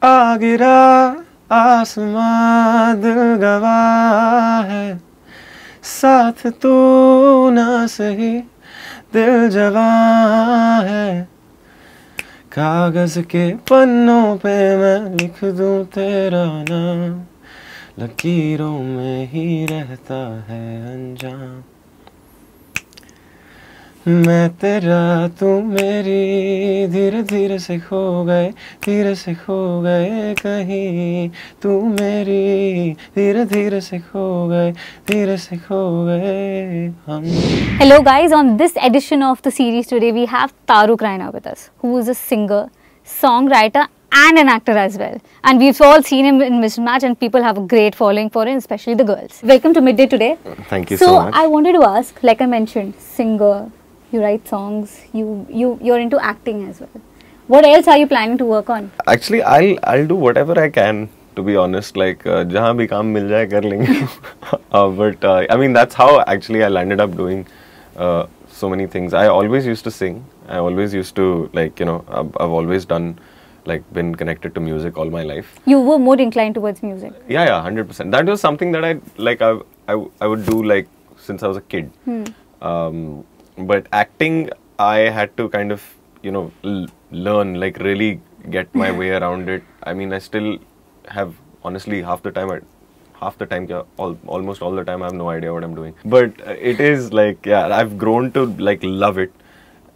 आ गिरा आसमां दिल गवाह है, साथ तू ना सही दिल जवां है, कागज के पन्नों पे मैं लिख दूं तेरा नाम, लकीरों में ही रहता है अंजाम, मैं तेरा तू मेरी, धीरे धीरे से खो गए, धीरे से खो गए कहीं, तू मेरी, धीरे धीरे से खो गए, धीरे से खो गए हम. Hello guys, on this edition of the series today we have Taaruk Raina with us, who is a singer, songwriter and an actor as well. And we've all seen him in Mismatched and people have a great following for him, especially the girls. Welcome to Midday today. Thank you so much. So I wanted to ask, like I mentioned, singer, you write songs, you're into acting as well. What else are you planning to work on? Actually, I'll do whatever I can, to be honest. Like जहाँ भी काम मिल जाए कर लेंगे. But I mean that's how actually I landed up doing so many things. I always used to sing. I always used to, like, you know, I've always done, like, been connected to music all my life. You were more inclined towards music. Yeah, 100%. That was something that I would do, like, since I was a kid. But acting, I had to kind of, you know, learn, like, really get my way around it. I mean, I still have, honestly, almost all the time, I have no idea what I'm doing. But it is like, yeah, I've grown to, like, love it.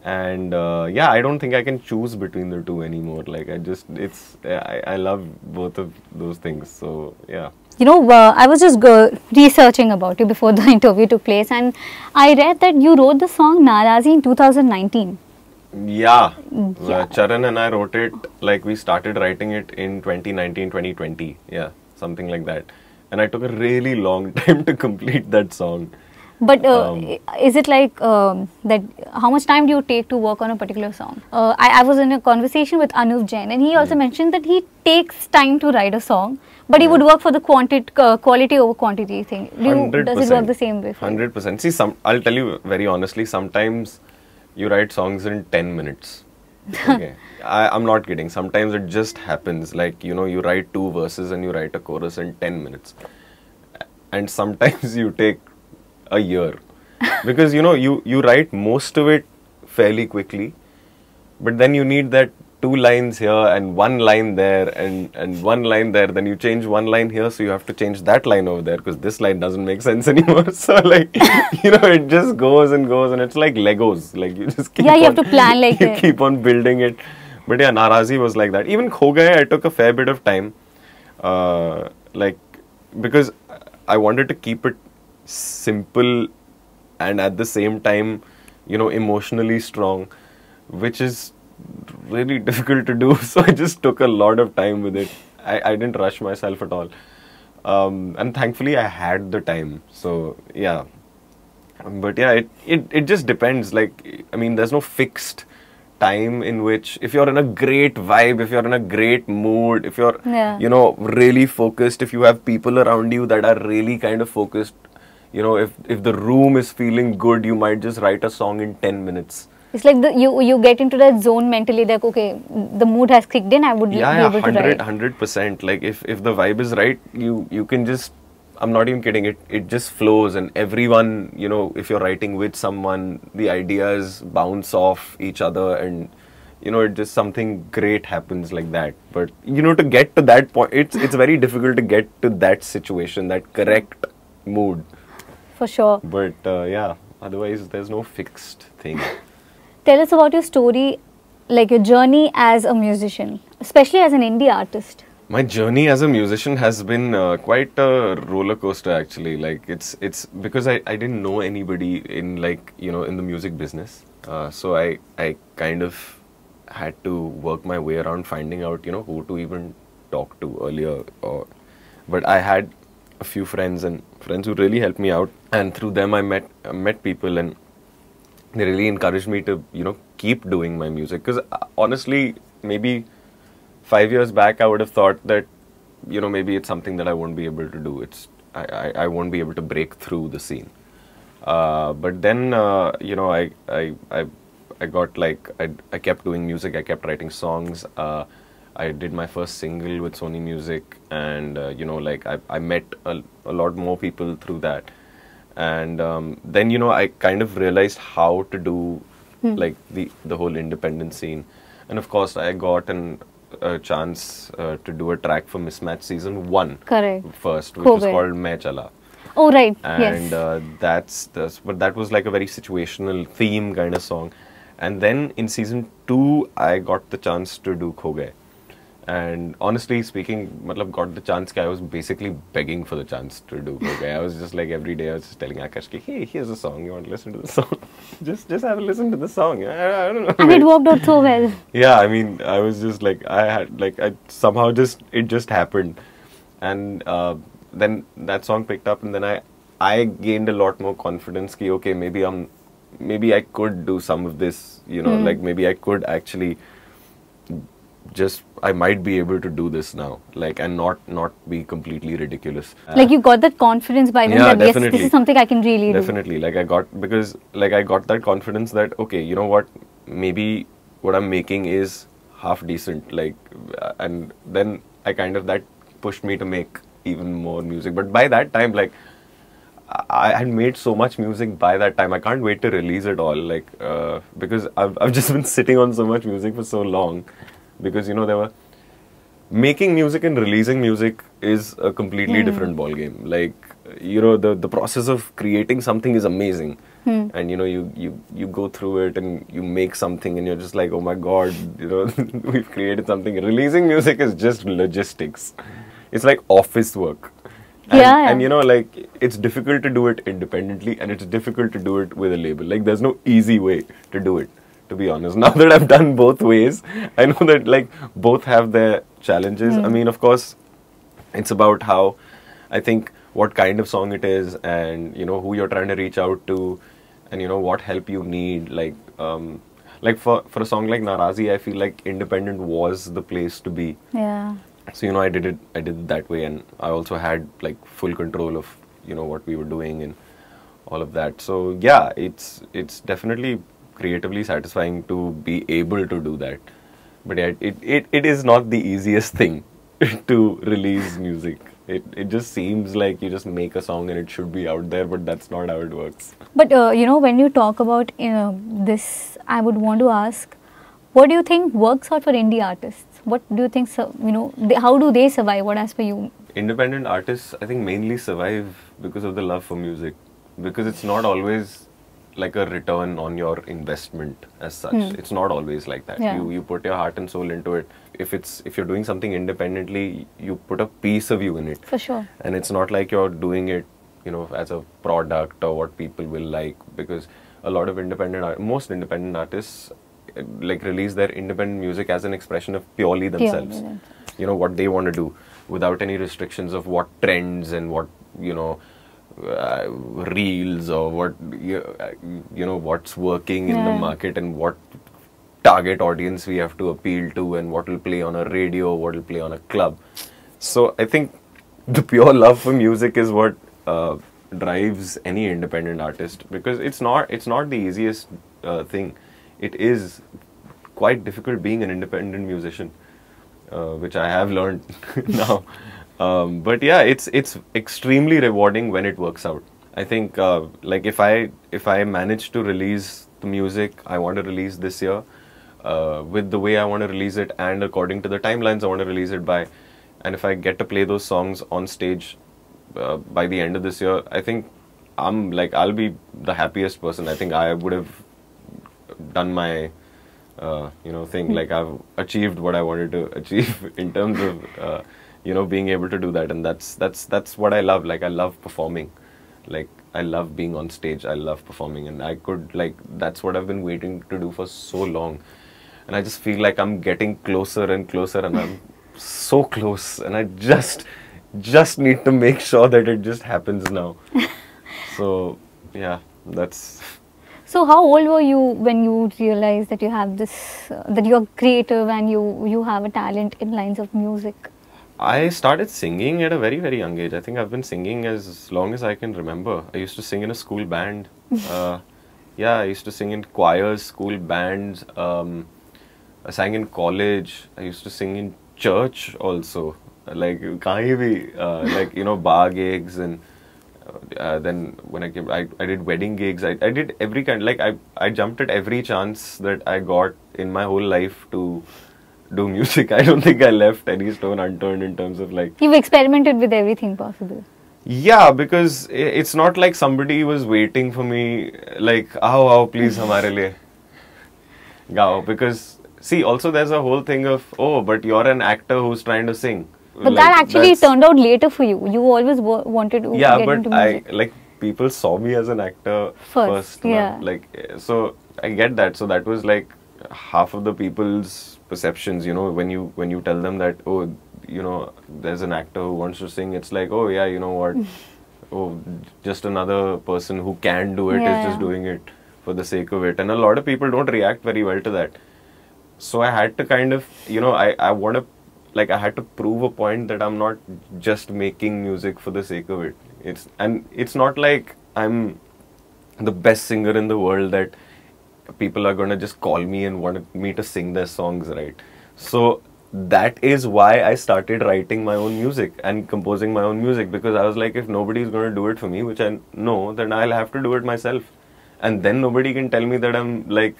And yeah, I don't think I can choose between the two anymore. Like, I love both of those things. So, yeah. You know, I was just researching about you before the interview took place, and I read that you wrote the song Narazi in 2019. Yeah. Charan and I wrote it, like, we started writing it in 2019, 2020. Yeah, something like that. And I took a really long time to complete that song. But is it like that? How much time do you take to work on a particular song? I was in a conversation with Anuv Jain, and he also mentioned that he takes time to write a song, but he would work for the quality over quantity thing. Does it work the same way? 100%. See, I'll tell you very honestly, sometimes you write songs in 10 minutes. Okay. I'm not kidding. Sometimes it just happens. Like, you know, you write 2 verses and you write a chorus in 10 minutes. And sometimes you take a year. Because, you know, you write most of it fairly quickly. But then you need that 2 lines here and 1 line there and 1 line there. Then you change 1 line here, so you have to change that line over there because this line doesn't make sense anymore. So, like, you know, it just goes and goes, and it's like Legos. Like, you just keep you have to plan like you keep on building it. But yeah, Narazi was like that. Even Kho Gaye, I took a fair bit of time. Like, because I wanted to keep it simple and at the same time, you know, emotionally strong, which is really difficult to do. So I just took a lot of time with it. I didn't rush myself at all. And thankfully I had the time. So yeah. But yeah, it just depends. Like, I mean, there's no fixed time in which, if you're in a great vibe, if you're in a great mood, if you're, you know, really focused, if you have people around you that are really kind of focused, you know, if the room is feeling good, you might just write a song in 10 minutes. It's like you get into that zone mentally, like, okay, the mood has kicked in, I would be able to write. 100%. Like, if the vibe is right, you can just, I'm not even kidding, it just flows, and everyone, you know, if you're writing with someone, the ideas bounce off each other, and, you know, it just, something great happens like that. But, you know, to get to that point, it's very difficult to get to that situation, that correct mood. For sure. But yeah, otherwise there's no fixed thing. Tell us about your story, like your journey as a musician, especially as an indie artist. My journey as a musician has been quite a roller coaster, actually. Like, it's because I didn't know anybody in, like, you know, in the music business. So I kind of had to work my way around finding out, you know, who to even talk to earlier. But I had a few friends who really helped me out, and through them I met people, and they really encouraged me to, you know, keep doing my music. Because honestly, maybe 5 years back, I would have thought that, you know, maybe it's something that I won't be able to do. I won't be able to break through the scene. But then, you know, I got, like, I kept doing music. I kept writing songs. I did my first single with Sony Music, and you know, like I met a lot more people through that, and then you know I kind of realized how to do like the whole independent scene, and of course I got a chance to do a track for Mismatched season 1 Correct. first, which Kho was Gaye. called Main Chala. Oh, right. And Yes. but that was like a very situational theme kind of song. And then in season 2, I got the chance to do Kho Gaye. And honestly speaking, matlab got the chance I was basically begging for the chance to do Kho Gaye. I was just like every day I was just telling Akash, hey, here's a song, you want to listen to the song? just have a listen to the song. I don't know. And it worked out so well. Yeah, I mean, I was just like, I somehow it just happened. And then that song picked up, and then I gained a lot more confidence ki, okay, maybe I could do some of this, you know, like maybe I could actually I might be able to do this now, like, and not be completely ridiculous. Like you got that confidence by then Yeah, that yes, definitely. this is something I can really do. Definitely, like I got that confidence that okay, you know what, maybe what I'm making is half decent, like, and then I kind of that pushed me to make even more music. But by that time, like, I had made so much music by that time. I can't wait to release it all, like, because I've just been sitting on so much music for so long, because you know there were making music and releasing music is a completely different ball game. Like, you know, the process of creating something is amazing, and you know you go through it and you make something and you're just like, oh my god, you know, we've created something. Releasing music is just logistics. It's like office work. And you know, like, it's difficult to do it independently, and it's difficult to do it with a label. Like, there's no easy way to do it, to be honest. Now that I've done both ways, I know that, like, both have their challenges. I mean, of course, it's about how, I think, what kind of song it is, and, you know, who you're trying to reach out to, and, you know, what help you need. Like for a song like Narazi, I feel like independent was the place to be. Yeah. So, you know, I did it that way, and I also had like full control of, you know, what we were doing and all of that. So yeah, it's definitely creatively satisfying to be able to do that. But yeah, it is not the easiest thing to release music. It just seems like you just make a song and it should be out there, but that's not how it works. But you know, when you talk about this, I would want to ask, what do you think works out for indie artists? What do you think, you know, how do they survive? What as per you? Independent artists, I think, mainly survive because of the love for music. Because it's not always like a return on your investment as such. It's not always like that. Yeah. You put your heart and soul into it. If you're doing something independently, you put a piece of you in it. For sure. And it's not like you're doing it, you know, as a product or what people will like. Because a lot of most independent artists like release their independent music as an expression of purely themselves. You know, what they want to do without any restrictions of what trends and what, you know, reels or what, you know, what's working in the market and what target audience we have to appeal to and what will play on a radio, what will play on a club. So I think the pure love for music is what drives any independent artist, because it's not the easiest thing. It is quite difficult being an independent musician, which I have learned now. But yeah, it's extremely rewarding when it works out. I think like if I manage to release the music I want to release this year, with the way I want to release it and according to the timelines I want to release it by, and if I get to play those songs on stage by the end of this year, I think I'll be the happiest person. I think I would have done my you know, thing. Like, I've achieved what I wanted to achieve in terms of you know, being able to do that. And that's what I love. Like, I love performing. Like, I love being on stage. I love performing, and I could, like, that's what I've been waiting to do for so long. And I just feel like I'm getting closer and closer, and I'm so close, and I just need to make sure that it just happens now. So yeah, that's. So how old were you when you realized that you have this, that you're creative and you have a talent in lines of music? I started singing at a very, very young age. I think I've been singing as long as I can remember. I used to sing in a school band. Yeah, I used to sing in choirs, school bands. I sang in college. I used to sing in church also, like kahin bhi, like bar gigs, and then when I came, I did wedding gigs. I did every kind. Like I jumped at every chance that I got in my whole life to do music. I don't think I left any stone unturned in terms of like. You've experimented with everything possible. Yeah, because it's not like somebody was waiting for me, like, आओ, please, हमारे लिए गाओ. Because, see, also there's a whole thing of, oh, but you're an actor who's trying to sing. But like, that actually turned out later for you. You always wanted to yeah, get but into music. like, people saw me as an actor first. Yeah. Like, so I get that. So that was like half of the people's perceptions, when you tell them that, oh, there's an actor who wants to sing, it's like, oh yeah, you know what, oh, just another person who can do it is just doing it for the sake of it. And a lot of people don't react very well to that. So I had to kind of, I want to, like, I had to prove a point that I'm not just making music for the sake of it. It's not like I'm the best singer in the world that people are going to just call me and want me to sing their songs, right? So that is why I started writing my own music and composing my own music, because I was like, if nobody is going to do it for me, which I know, then I'll have to do it myself. And then nobody can tell me that I'm like,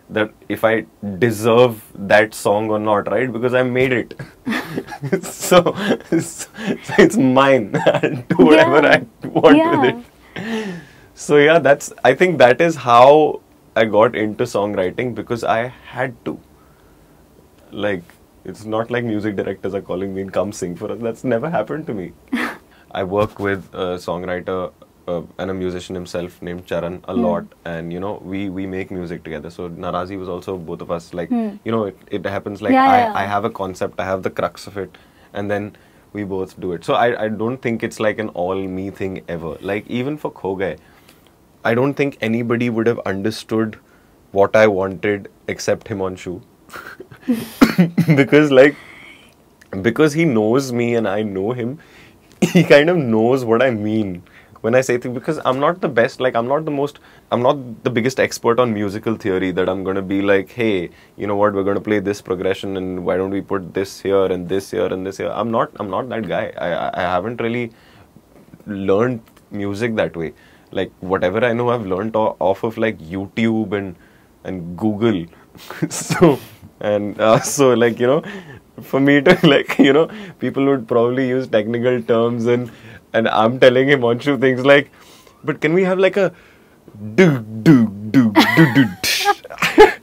that if I deserve that song or not, right? Because I made it. so it's mine. I'll do whatever I want with it. So yeah, I think that is how I got into songwriting, because I had to. Like, it's not like music directors are calling me and come sing for us. That's never happened to me. I work with a songwriter and a musician himself named Charan a lot, and we make music together. So Narazi was also both of us, like it happens like I have a concept, I have the crux of it, and then we both do it. So I don't think it's like an all me thing ever. Like even for Kho Gaye, I don't think anybody would have understood what I wanted except Himanshu. because he knows me and I know him, he kind of knows what I mean when I say things, because I'm not the best, like I'm not the biggest expert on musical theory that I'm going to be like, hey, you know what, we're going to play this progression and why don't we put this here and this here and this here. I'm not that guy. I haven't really learned music that way. Like whatever I know, I've learned off of like YouTube and Google. So like, for me to like, people would probably use technical terms and I'm telling him on shoe things like, but can we have like a do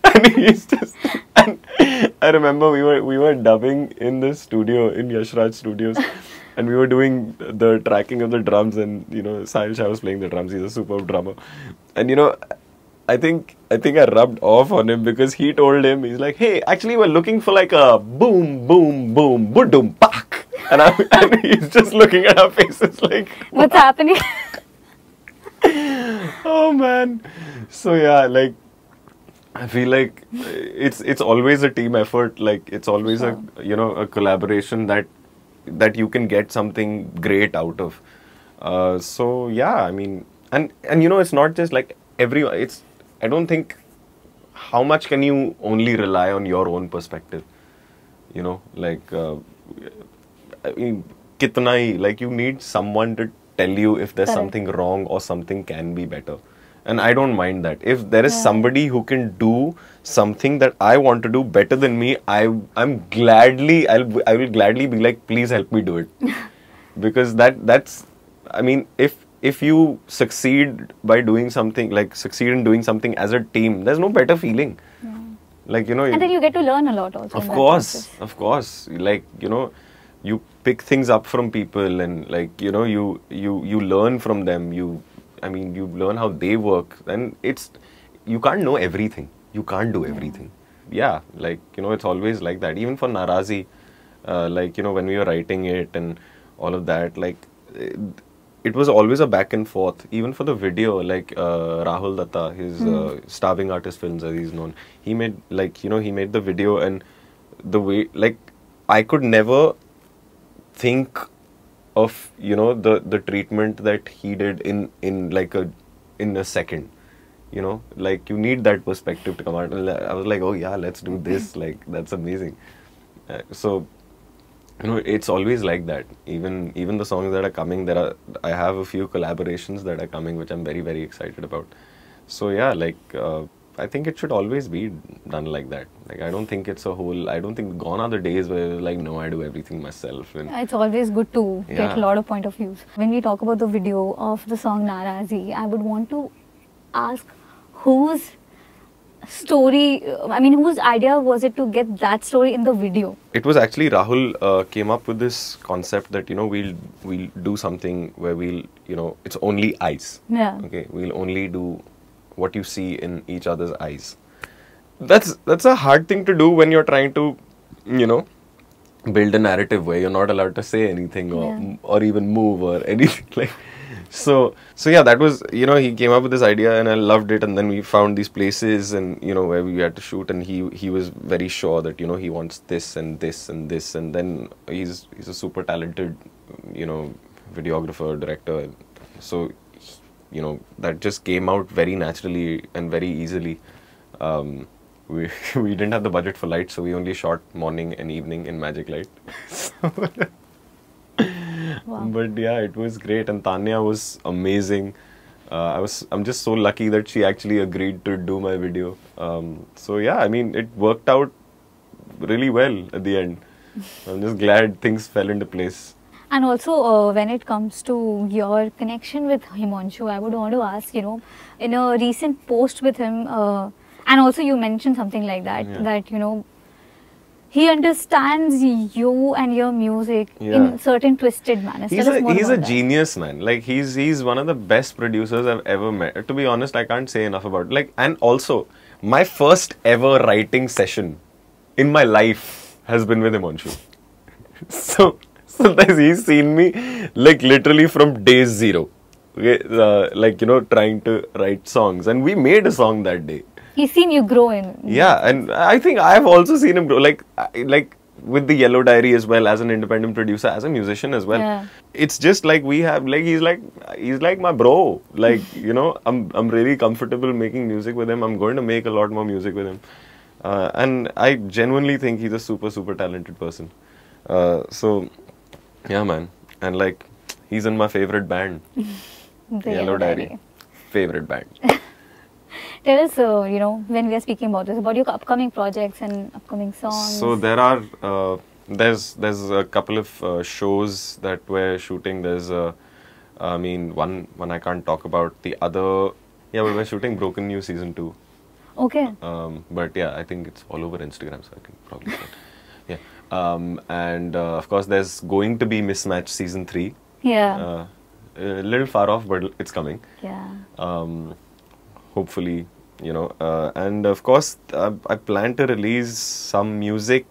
and he's just, and I remember we were dubbing in the studio in Yashraj Studios, and we were doing the tracking of the drums, and Sahil Shah was playing the drums. He's a superb drummer, and I think I rubbed off on him because he told him, he's like, hey, actually we're looking for like a boom, boom, boom, boom, pak. And he's just looking at our faces like, what's happening? Oh man. So yeah, like, I feel like it's always a team effort. Like it's always a collaboration that you can get something great out of. So yeah, I mean, and it's not just like I don't think, how much can you only rely on your own perspective? Like, I mean, kitna hi, like you need someone to tell you if there's something wrong or something can be better. And I don't mind that. If there is somebody who can do something that I want to do better than me, I will gladly be like, please help me do it. Because that's, I mean, if you succeed by doing something, like succeed in doing something as a team, there's no better feeling. Yeah. Like, and then you get to learn a lot also. Of course. Like, you pick things up from people and like, you learn from them. You learn how they work, and you can't know everything. You can't do everything. Yeah, like, it's always like that. Even for Narazi, like, when we were writing it and all of that, like, it was always a back and forth. Even for the video, like, Rahul Datta, his Starving Artist Films, as he's known, he made, like, he made the video, and the way, like, I could never think of, the treatment that he did in a second. Like, you need that perspective to come out. And I was like, oh yeah, let's do this. Like, that's amazing. So it's always like that. Even the songs that are coming, I have a few collaborations that are coming, which I'm very, very excited about. So yeah, like I think it should always be done like that. Like I don't think I don't think gone are the days where like no, I do everything myself. And It's always good to get Yeah. a lot of point of views. When we talk about the video of the song Narazi, I would want to ask whose whose idea was it to get that story in the video? it was actually Rahul came up with this concept that we'll do something where it's only eyes. Yeah. Okay, we'll only do what you see in each other's eyes. That's a hard thing to do when you're trying to, build a narrative where you're not allowed to say anything or even move or anything like. So yeah, that was he came up with this idea and I loved it, and then we found these places and where we had to shoot, and he was very sure that he wants this and this and this, and then he's a super talented videographer, director, so that just came out very naturally and very easily. We we didn't have the budget for lights, so we only shot morning and evening in Magic Light. Wow. But yeah, it was great, and Tanya was amazing. I'm just so lucky that she actually agreed to do my video. So yeah, I mean, it worked out really well at the end. I'm just glad things fell into place. And also, when it comes to your connection with Himanshu, I would want to ask, in a recent post with him, and also you mentioned something like that, that, he understands you and your music in certain twisted manners. He's a genius, man. Like, he's one of the best producers I've ever met. To be honest, I can't say enough about it. Like, and also, my first ever writing session in my life has been with Himanshu. So he's seen me like literally from day zero, okay, trying to write songs, and we made a song that day. He's seen you grow in. Yeah, and I think I've also seen him grow, like with the Yellow Diary as well, as an independent producer, as a musician as well. Yeah. It's just like we have, like he's like my bro. Like I'm really comfortable making music with him. I'm going to make a lot more music with him, and I genuinely think he's a super, super talented person. So yeah, man, and like he's in my favorite band, The Yellow Diary, favorite band. Tell us, when we are speaking about this, about your upcoming projects and upcoming songs. So there are, there's a couple of shows that we're shooting. There's, one I can't talk about. The other, we're shooting Broken News Season 2. Okay. But yeah, I think it's all over Instagram, so I can probably say it. Yeah. And of course, there's going to be Mismatched Season 3. Yeah. A little far off, but it's coming. Yeah. Hopefully, and of course I plan to release some music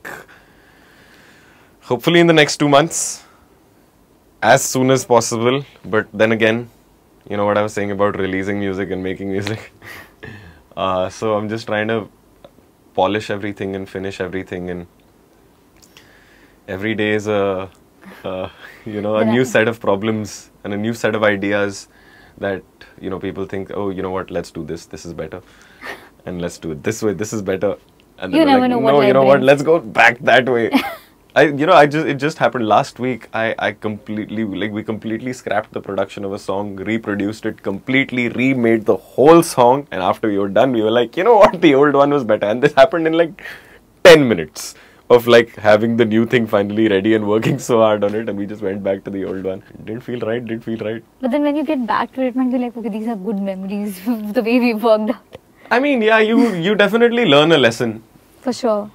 hopefully in the next 2 months, as soon as possible. But then again, you know what I was saying about releasing music and making music. So I'm just trying to polish everything and finish everything, and every day is a new set of problems and a new set of ideas that people think, oh, you know what, let's do this is better, and let's do it this way, this is better, and then You never like, know no, what you know life what, brings. let's go back that way. It just happened last week. I completely, we completely scrapped the production of a song, reproduced it completely, remade the whole song, and after we were done, we were like, you know what, the old one was better. And this happened in like 10 minutes of like having the new thing finally ready and working so hard on it, and we just went back to the old one. Didn't feel right. But then when you get back to it, man, you're like, okay, these are good memories, the way we worked out. I mean, yeah, you definitely learn a lesson. For sure.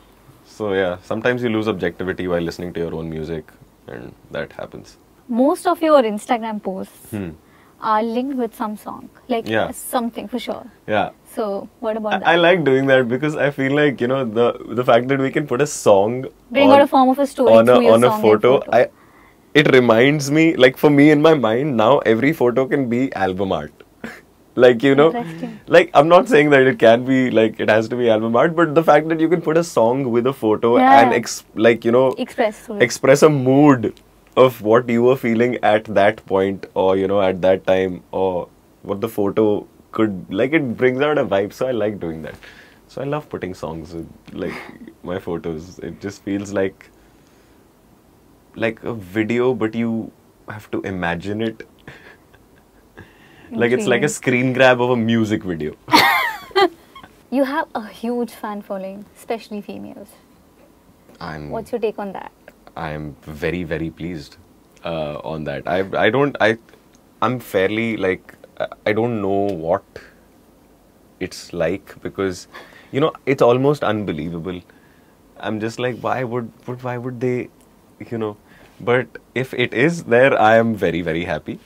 So yeah, sometimes you lose objectivity while listening to your own music, and that happens. Most of your Instagram posts are linked with some song, like something for sure. Yeah. So what about that? I like doing that because I feel like, the fact that we can put a song Bring out a form of a story on through your a song photo. and photo. It reminds me, like for me in my mind now, every photo can be album art. Like, Interesting. like I'm not saying that it can be like it has to be album art, but the fact that you can put a song with a photo and express through it. express a mood of what you were feeling at that point, or at that time, or what the photo could, like, it brings out a vibe. So I like doing that. So I love putting songs with like my photos. It just feels like like a video, but you have to imagine it. Like it's like a screen grab of a music video. You have a huge fan following, especially females. What's your take on that? I'm very, very pleased on that. I'm fairly like, I don't know what it's like, because, you know, it's almost unbelievable. I'm just like, why would they, you know? But if it is there, I am very, very happy.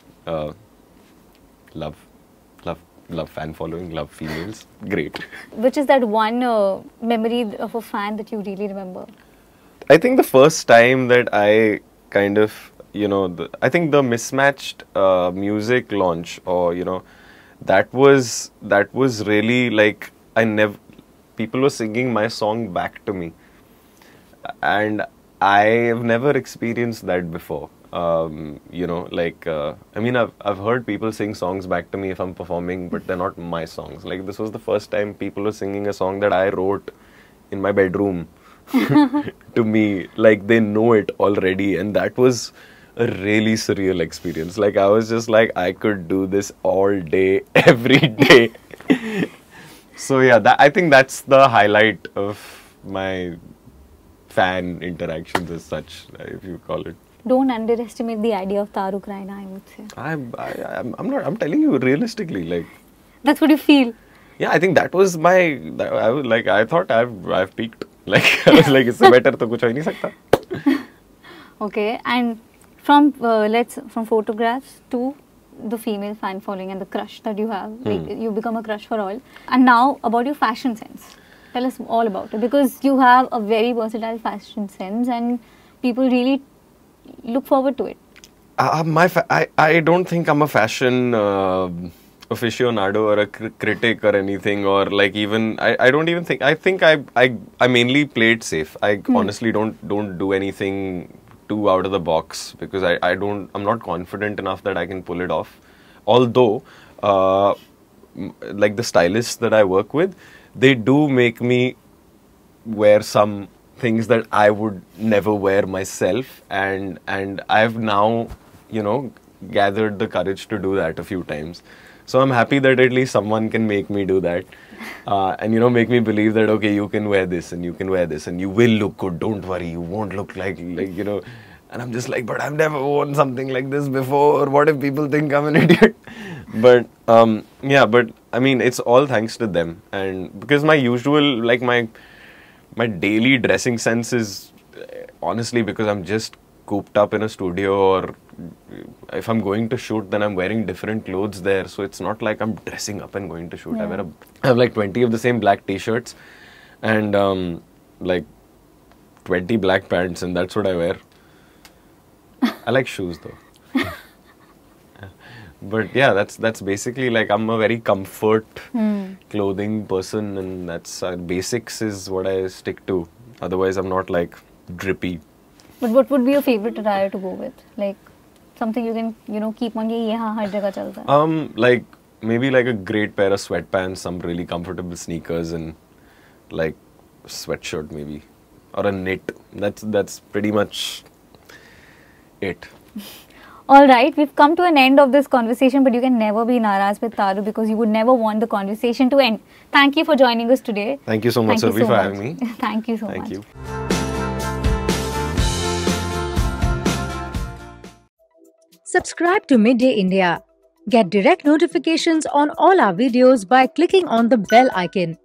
Love fan following, love females. Great. Which is that one memory of a fan that you really remember? I think the first time that I kind of, you know, I think the Mismatched music launch, or, you know, that was really like, people were singing my song back to me, and I have never experienced that before. You know, like, I mean, I've heard people sing songs back to me if I'm performing, but they're not my songs. Like, this was the first time people were singing a song that I wrote in my bedroom to me. Like, they know it already, and that was a really surreal experience. Like, I was just like, I could do this all day, every day. So yeah, I think that's the highlight of my fan interactions as such, if you call it. Don't underestimate the idea of Taaruk Raina, I would say. I'm telling you realistically, like. That's what you feel. Yeah, I think that was I thought I've peaked. Like, I was like, इससे better तो कुछ हो ही नहीं सकता. Okay, and from from photographs to the female fan following and the crush that you have, like, you become a crush for all. And now about your fashion sense. Tell us all about it, because you have a very versatile fashion sense and people really look forward to it. I don't think I'm a fashion aficionado or a critic or anything, or like, even I don't even think, I think I mainly play it safe. I honestly don't do anything too out of the box, because I'm not confident enough that I can pull it off. Although like the stylists that I work with, they do make me wear some things that I would never wear myself, and I've now, you know, gathered the courage to do that a few times. So I'm happy that at least someone can make me do that, and, you know, make me believe that, okay, you can wear this and you can wear this and you will look good. Don't worry, you won't look like, you know. And I'm just like, but I've never worn something like this before. What if people think I'm an idiot? But yeah, but I mean, it's all thanks to them, and because my usual, like, my daily dressing sense is honestly because I'm just cooped up in a studio, or if I'm going to shoot, then I'm wearing different clothes there. So it's not like I'm dressing up and going to shoot. Yeah. I have like 20 of the same black t-shirts and like 20 black pants, and that's what I wear. I like shoes though. But yeah, that's basically, like, I'm a very comfort clothing person, and that's basics is what I stick to. Otherwise, I'm not like drippy. But what would be your favorite attire to go with? Like something you can, you know, keep on ye haan har jagah chalta hai. Like maybe like a great pair of sweatpants, some really comfortable sneakers, and like sweatshirt maybe, or a knit. That's pretty much it. All right, we've come to an end of this conversation, but you can never be naraz with Taaruk, because you would never want the conversation to end. Thank you for joining us today. Thank you so much, Survi, for having me. Thank you so much. Thank you. Subscribe to Midday India. Get direct notifications on all our videos by clicking on the bell icon.